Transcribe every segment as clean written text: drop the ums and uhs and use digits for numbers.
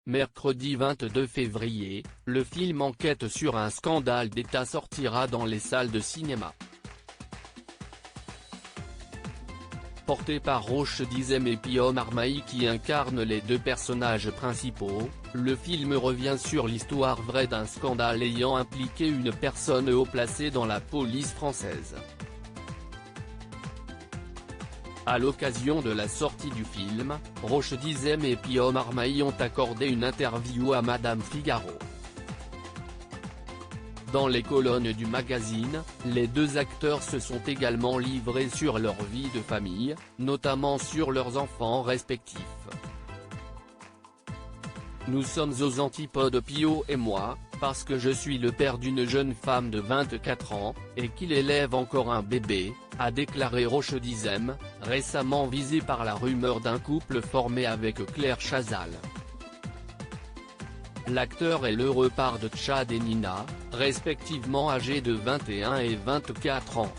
Mercredi 22 février, le film Enquête sur un scandale d'État sortira dans les salles de cinéma. Porté par Roche Dizem et Pio Marmaille qui incarnent les deux personnages principaux, le film revient sur l'histoire vraie d'un scandale ayant impliqué une personne haut placée dans la police française. À l'occasion de la sortie du film, Roche Dizem et Pio Marmaille ont accordé une interview à Madame Figaro. Dans les colonnes du magazine, les deux acteurs se sont également livrés sur leur vie de famille, notamment sur leurs enfants respectifs. Nous sommes aux antipodes Pio et moi, parce que je suis le père d'une jeune femme de 24 ans, et qu'il élève encore un bébé, a déclaré Roche Dizem, récemment visé par la rumeur d'un couple formé avec Claire Chazal. L'acteur est l'heureux père de Chad et Nina, respectivement âgés de 21 et 24 ans.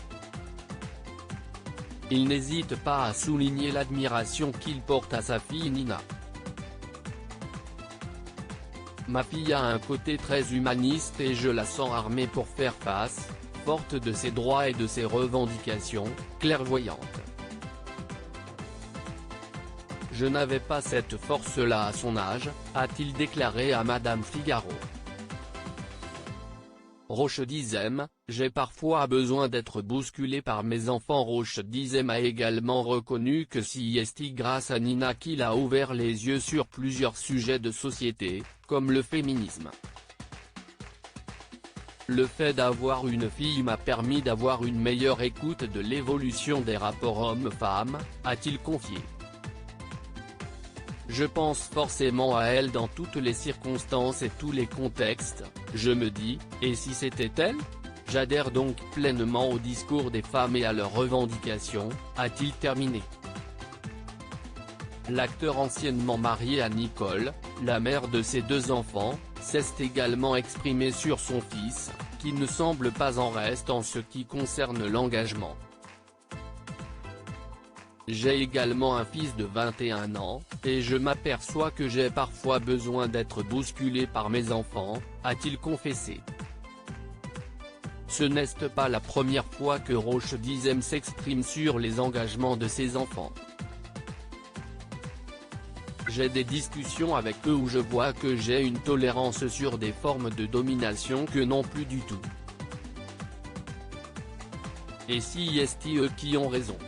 Il n'hésite pas à souligner l'admiration qu'il porte à sa fille Nina. Ma fille a un côté très humaniste et je la sens armée pour faire face, forte de ses droits et de ses revendications, clairvoyante. Je n'avais pas cette force-là à son âge, a-t-il déclaré à Madame Figaro. Roche Dizem, j'ai parfois besoin d'être bousculé par mes enfants. Roche Dizem a également reconnu que c'est grâce à Nina qu'il a ouvert les yeux sur plusieurs sujets de société, comme le féminisme. Le fait d'avoir une fille m'a permis d'avoir une meilleure écoute de l'évolution des rapports hommes-femmes, a-t-il confié. Je pense forcément à elle dans toutes les circonstances et tous les contextes, je me dis, et si c'était elle ? J'adhère donc pleinement au discours des femmes et à leurs revendications, a-t-il terminé. L'acteur anciennement marié à Nicole, la mère de ses deux enfants, s'est également exprimé sur son fils, qui ne semble pas en reste en ce qui concerne l'engagement. J'ai également un fils de 21 ans, et je m'aperçois que j'ai parfois besoin d'être bousculé par mes enfants, a-t-il confessé. Ce n'est pas la première fois que Roche Dizem s'exprime sur les engagements de ses enfants. J'ai des discussions avec eux où je vois que j'ai une tolérance sur des formes de domination que non plus du tout. Et si c'est eux qui ont raison.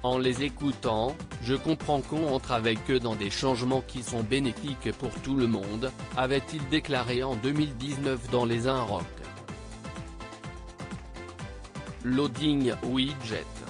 En les écoutant, je comprends qu'on entre avec eux dans des changements qui sont bénéfiques pour tout le monde, avait-il déclaré en 2019 dans Les Un Rock. Loading Widget.